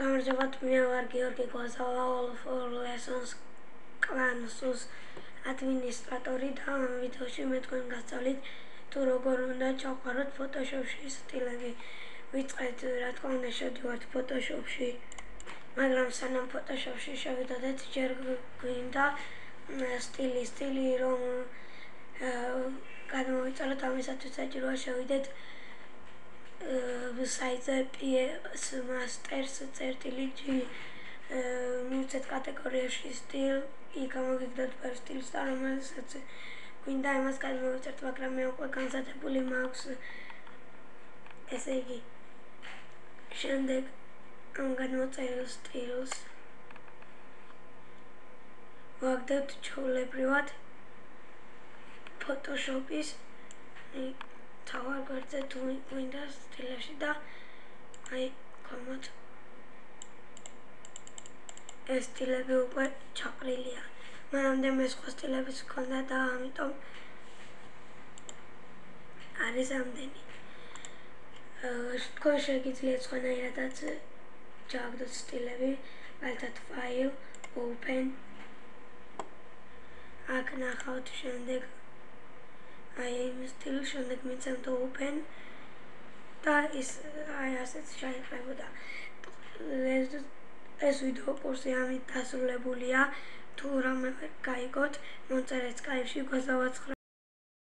გამარჯობათ, მე ვარ გიორგი კვაზავა, all for lessons კლასის ადმინისტრატორი და ამ ვიდეოში მე თქვენ გასწავლით თუ როგორ უნდა ჩავყაროთ Photoshop-ში სტილები. ვიწყეთ, რა თქმა უნდა, შევდივართ Photoshop-ში, მაგრამ სანამ Photoshop-ში შევიდოდეთ, ჯერ გვინდა სტილი რომ გადმოვიწეროთ, ამისათვის საჭიროა შევიდეთ საიტზე PS Masters წერტილი მივცეთ კატეგორიაში სტილ, იქ გამოგიგდოთ per სტილს და რომელსაც გვინდა იმას გადმოვიწერთ, მაგრამ მე უკვე განზადებული მაქვს. ესე იგი, შემდეგ ამ გადმოწერილ სტილს ვაგდებთ ჩვეულებრივად Photoshop-ის თავარ გვერდზე თუ გვინდა სტილებში და აი ქვემოთ ეს სტილები უკვე ჩაყრილია. მანამდე მე სხვა სტილებიც მქონდა და ამიტომ არის ამდენი. თქვენ შეგიძლიათ სხვანაირადაც ჩააგდოთ სტილები, მაგალითად File, Open. აქ ნახავთ შემდეგ აი იმ სტილს, შემდეგ მიცემთ Open და ის აი ასეც შეიქმნებოდა. ეს ვიდეო კურსი ამით დასრულებულია. თუ რამე გაიგოთ, მომწერეთ Skype-ში კვაზავა 9